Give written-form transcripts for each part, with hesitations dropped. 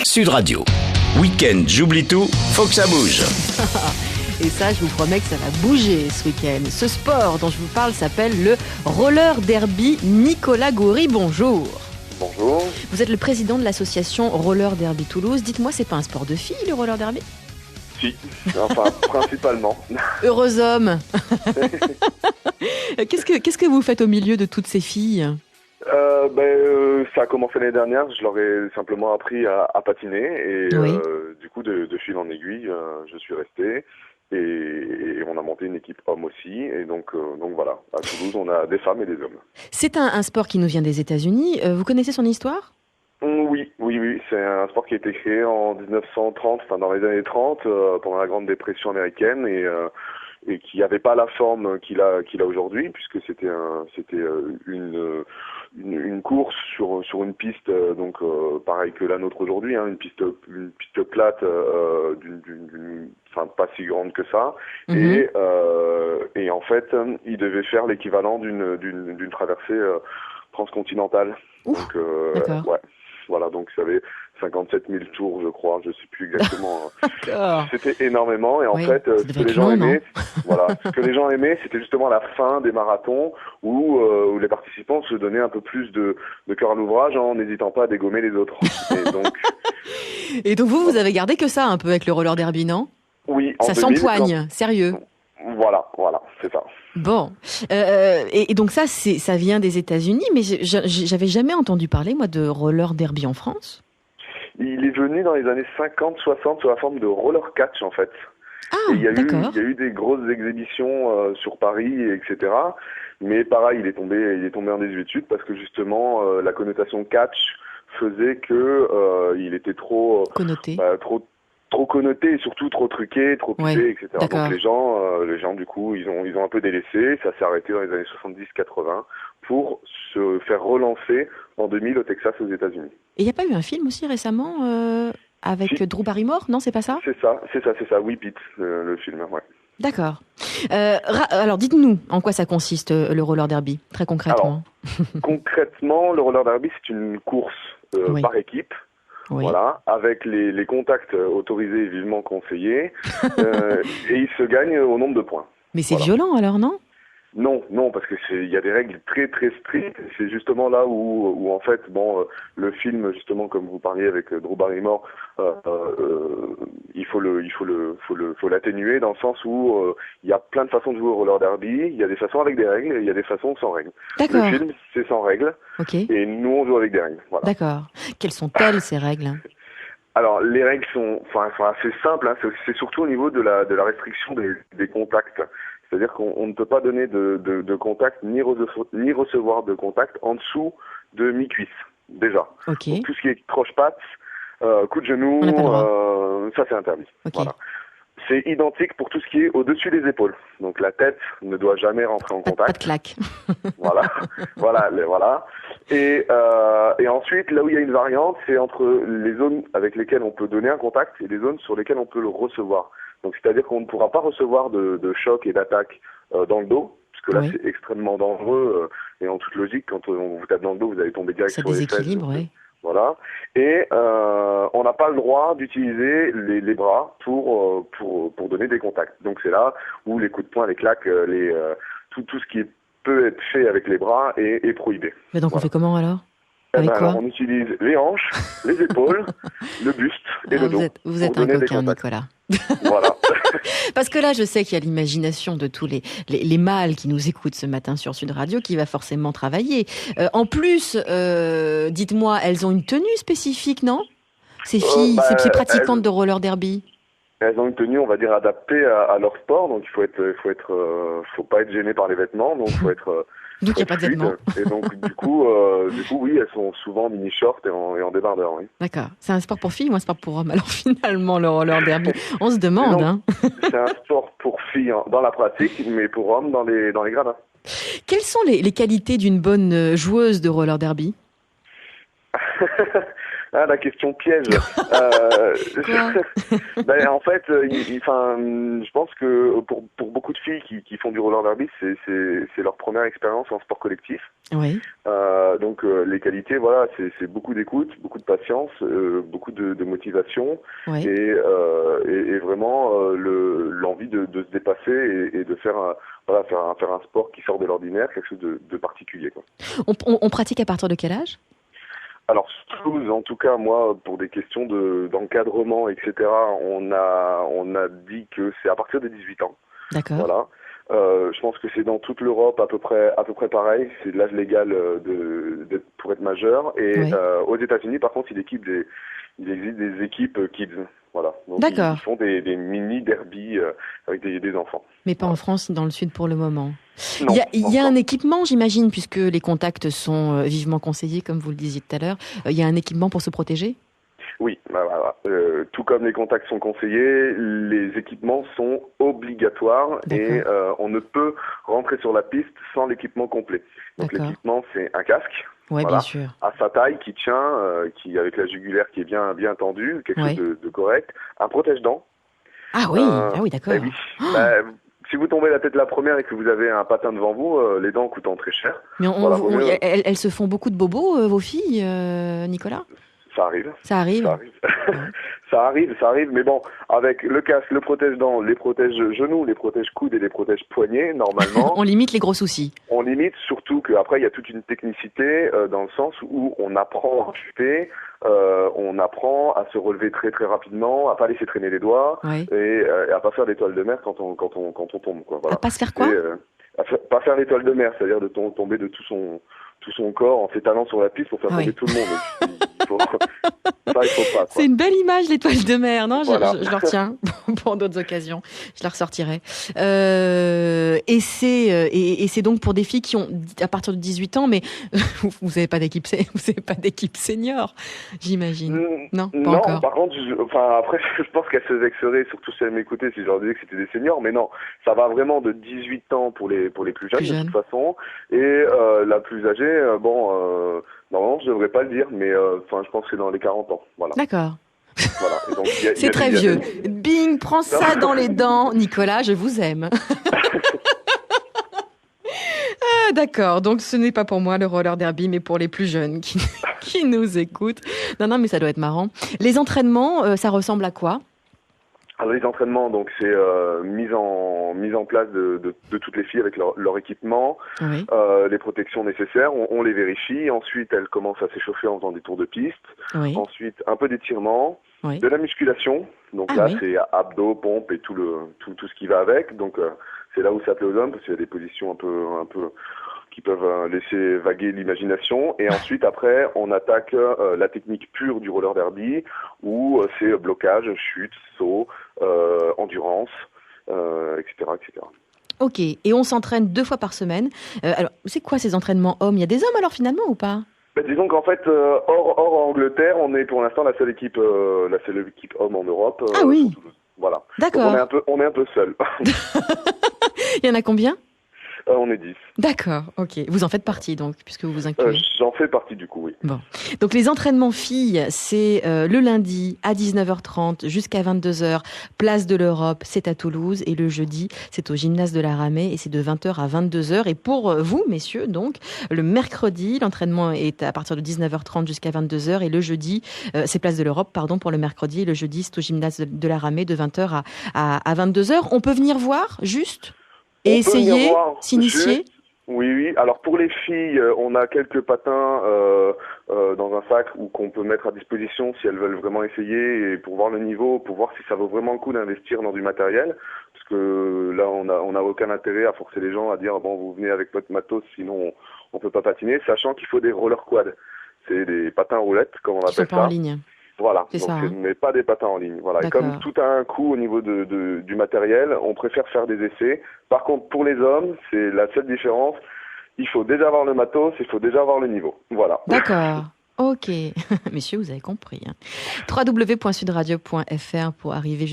Sud Radio. Week-end, j'oublie tout, faut que ça bouge. Et ça, je vous promets que ça va bouger ce week-end. Ce sport dont je vous parle s'appelle le roller derby. Nicolas Goury, bonjour. Bonjour. Vous êtes le président de l'association Roller Derby Toulouse. Dites-moi, c'est pas un sport de filles, le roller derby ? Si, enfin, principalement. Heureux homme. Qu'est-ce que vous faites au milieu de toutes ces filles ? Ça a commencé l'année dernière, je leur ai simplement appris à patiner et Oui. Du coup de fil en aiguille, je suis resté et on a monté une équipe homme aussi et donc voilà, à Toulouse on a des femmes et des hommes. C'est un sport qui nous vient des États-Unis. Vous connaissez son histoire ? Oui, c'est un sport qui a été créé en 1930, enfin dans les années 30, pendant la Grande Dépression américaine et qui n'avait pas la forme qu'il a aujourd'hui, puisque c'était une course sur une piste pareil que la nôtre aujourd'hui, hein, une piste plate enfin pas si grande que ça, et en fait il devait faire l'équivalent d'une traversée transcontinentale. Ouf, Donc d'accord. ouais. Voilà, donc ça avait 57 000 tours, je crois, je sais plus exactement. D'accord. C'était énormément, et en Oui, fait, ça ce devait que être les gens long, non aimaient, ce que les gens aimaient, c'était justement la fin des marathons où les participants se donnaient un peu plus de cœur à l'ouvrage en n'hésitant pas à dégommer les autres. Et donc vous avez gardé que ça un peu avec le roller derby, non ? Oui, en Ça 2000, s'empoigne, sérieux. Voilà, c'est ça. Bon, et donc ça vient des États-Unis, mais j'avais jamais entendu parler moi de roller derby en France. Il est venu dans les années 50-60 sous la forme de roller catch en fait. Ah, Et il y d'accord. a eu des grosses exhibitions sur Paris, etc. Mais pareil, il est tombé en désuétude parce que justement la connotation catch faisait que il était trop Connoté. trop connoté et surtout trop truqué, trop Ouais, pipé, etc. d'accord. Donc les gens du coup ils ont un peu délaissé. Ça s'est arrêté dans les années 70-80 pour se faire relancer en 2000 au Texas aux États-Unis. Et il n'y a pas eu un film aussi récemment avec Si. Drew Barrymore ? Non, c'est pas ça ? C'est ça. Whip It, le film, ouais. D'accord. Alors dites-nous en quoi ça consiste le roller derby, très concrètement. Concrètement, le roller derby, c'est une course Oui. par équipe, Oui. voilà, avec les contacts autorisés et vivement conseillés, et il se gagne au nombre de points. Mais c'est Voilà. violent alors, non ? Non, parce que il y a des règles très très strictes. C'est justement là où en fait, le film justement comme vous parliez avec Drew Barrymore, il faut l'atténuer dans le sens où il y a plein de façons de jouer au roller derby. Il y a des façons avec des règles et il y a des façons sans règles. D'accord. Le film c'est sans règles Ok. et nous on joue avec des règles. Voilà. D'accord. Quelles sont-elles ces règles ? Alors les règles sont assez simples. Hein. C'est surtout au niveau de la restriction des contacts. C'est-à-dire qu'on ne peut pas donner de contact ni recevoir de contact en dessous de mi-cuisse, déjà. Ok. Donc, tout ce qui est croche-patte, coup de genou, On n'a pas le droit. ça c'est interdit. Ok. Voilà. C'est identique pour tout ce qui est au-dessus des épaules. Donc la tête ne doit jamais rentrer en Pas de contact. claque. Voilà. Et ensuite, là où il y a une variante, c'est entre les zones avec lesquelles on peut donner un contact et les zones sur lesquelles on peut le recevoir. Donc c'est-à-dire qu'on ne pourra pas recevoir de choc et d'attaque dans le dos, puisque là Oui. c'est extrêmement dangereux et en toute logique, quand on vous tape dans le dos, vous allez tomber direct Ça sur les fesses. déséquilibre, oui. Voilà. Et on n'a pas le droit d'utiliser les bras pour donner des contacts. Donc c'est là où les coups de poing, les claques, tout ce qui peut être fait avec les bras est prohibé. Mais donc on fait comment alors ? Avec quoi ? Alors, on utilise les hanches, les épaules, le buste et le dos. Vous êtes pour un donner des coquin, contacts. Nicolas. Voilà. Parce que là, je sais qu'il y a l'imagination de tous les mâles qui nous écoutent ce matin sur Sud Radio qui va forcément travailler. En plus, dites-moi, elles ont une tenue spécifique, non ? Ces filles, ces pratiquantes de roller derby. Elles ont une tenue, on va dire, adaptée à leur sport, donc faut pas être gêné par les vêtements, donc faut être. Donc il n'y a pas de fluide. vêtements. Et donc du coup, oui, elles sont souvent en mini-short et en débardeur, oui. D'accord. C'est un sport pour filles ou un sport pour hommes ? Alors finalement, le roller derby, on se demande. Non, hein. C'est un sport pour filles dans la pratique, mais pour hommes dans les gradins. Quelles sont les qualités d'une bonne joueuse de roller derby ? Ah, la question piège. Ben, en fait, je pense que pour beaucoup de filles qui font du roller derby, c'est leur première expérience en sport collectif. Oui. Donc les qualités, voilà, c'est beaucoup d'écoute, beaucoup de patience, beaucoup de motivation, Oui. et vraiment l'envie de se dépasser et de faire faire un sport qui sort de l'ordinaire, quelque chose de particulier, quoi. On pratique à partir de quel âge? Alors, Toulouse, en tout cas, moi, pour des questions d'encadrement, etc., on a dit que c'est à partir de 18 ans. D'accord. Voilà. Je pense que c'est dans toute l'Europe à peu près pareil. C'est l'âge légal pour être majeur. Et Oui. aux États-Unis, par contre, il existe des équipes kids. Voilà. Donc D'accord. ils font des mini derby avec des enfants. Mais pas en France, dans le sud pour le moment. Non, Il y a encore. un équipement, j'imagine, puisque les contacts sont vivement conseillés, comme vous le disiez tout à l'heure. Il y a un équipement pour se protéger? Oui, voilà. Tout comme les contacts sont conseillés, les équipements sont obligatoires et on ne peut rentrer sur la piste sans l'équipement complet. Donc D'accord. l'équipement, c'est un casque, Oui, voilà, bien sûr. à sa taille, qui tient, qui avec la jugulaire qui est bien tendue, quelque Ouais. chose de correct, un protège-dents. Ah oui, d'accord. Eh oui. Si vous tombez la tête la première et que vous avez un patin devant vous, les dents coûtant très cher. Mais Voilà, vaut mieux. elles se font beaucoup de bobos, vos filles, Nicolas? Ça arrive. Ça arrive. Ça arrive, mais bon, avec le casque, le protège-dents, les protège-genoux, les protège-coudes et les protège-poignets, normalement, On limite les gros soucis. on limite, surtout qu'après, il y a toute une technicité dans le sens où on apprend à chuter, on apprend à se relever très très rapidement, à pas laisser traîner les doigts, Oui. et à pas faire l'étoile de mer quand on tombe, quoi. Voilà. À pas se faire quoi? Pas faire l'étoile de mer, c'est-à-dire de tomber de tout son corps en s'étalant sur la piste pour faire tomber tout le monde. Il faut pas, quoi. C'est une belle image, l'étoile de mer, non? Voilà. Je le retiens pour d'autres occasions. Je la ressortirai. Et c'est donc pour des filles qui ont à partir de 18 ans, mais vous n'avez pas d'équipe senior, j'imagine. Non, pas encore. Par contre, après, je pense qu'elle se vexerait, surtout si elle m'écoutait, si je leur disais que c'était des seniors, mais non, ça va vraiment de 18 ans pour les plus jeunes, de toute façon, et la plus âgée, normalement, je devrais pas le dire, mais je pense que c'est dans les 40 ans, voilà. D'accord. Voilà. Et donc, c'est très vieux. Bing, prends ça dans les dents, Nicolas, je vous aime. Ah, d'accord, donc ce n'est pas pour moi le roller derby, mais pour les plus jeunes qui nous écoutent. Non, mais ça doit être marrant. Les entraînements, ça ressemble à quoi? Alors les entraînements, donc c'est mise en place de toutes les filles avec leur équipement, Oui. les protections nécessaires, on les vérifie. Ensuite, elles commencent à s'échauffer en faisant des tours de piste. Oui. Ensuite, un peu d'étirement, Oui. de la musculation. Donc c'est abdos, pompes et tout ce qui va avec. Donc c'est là où ça plaît aux hommes parce qu'il y a des positions un peu qui peuvent laisser vaguer l'imagination. Et ensuite, après, on attaque la technique pure du roller derby, où c'est blocage, chute, saut, endurance, etc., etc. Ok, et on s'entraîne 2 fois par semaine. Alors, c'est quoi ces entraînements hommes? Il y a des hommes alors finalement ou pas? Disons qu'en fait, hors Angleterre, on est pour l'instant la seule équipe homme en Europe. Ah oui. Voilà. D'accord. Donc on est un peu seul. Il y en a combien? On est 10. D'accord, ok. Vous en faites partie donc, puisque vous vous incluez. J'en fais partie du coup, oui. Bon. Donc les entraînements filles, c'est le lundi à 19h30 jusqu'à 22h, place de l'Europe, c'est à Toulouse. Et le jeudi, c'est au gymnase de la Ramée et c'est de 20h à 22h. Et pour vous, messieurs, donc, le mercredi, l'entraînement est à partir de 19h30 jusqu'à 22h. Et le jeudi, c'est place de l'Europe, pardon, pour le mercredi. Et le jeudi, c'est au gymnase de la Ramée de 20h à 22h. On peut venir voir, juste? Et essayer, s'initier? Oui. Alors pour les filles, on a quelques patins dans un sac ou qu'on peut mettre à disposition si elles veulent vraiment essayer et pour voir le niveau, pour voir si ça vaut vraiment le coup d'investir dans du matériel. Parce que là, on a aucun intérêt à forcer les gens à dire bon, vous venez avec votre matos, sinon on peut pas patiner, sachant qu'il faut des roller quads. C'est des patins roulettes, comme on appelle ça. Qui sont pas en ligne. Voilà, c'est donc ça, mais pas des patins en ligne. Voilà. Et comme tout a un coût au niveau du matériel, on préfère faire des essais. Par contre, pour les hommes, c'est la seule différence. Il faut déjà avoir le matos, il faut déjà avoir le niveau. Voilà. D'accord. Ok, messieurs, vous avez compris. www.sudradio.fr pour arriver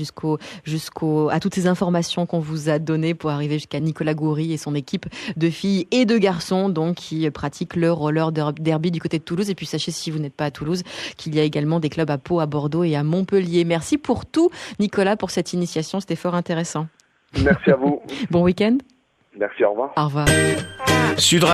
à toutes ces informations qu'on vous a données, pour arriver jusqu'à Nicolas Goury et son équipe de filles et de garçons donc qui pratiquent le roller derby du côté de Toulouse. Et puis sachez, si vous n'êtes pas à Toulouse, qu'il y a également des clubs à Pau, à Bordeaux et à Montpellier. Merci pour tout, Nicolas, pour cette initiation. C'était fort intéressant. Merci à vous. Bon week-end. Merci, au revoir. Au revoir. Sud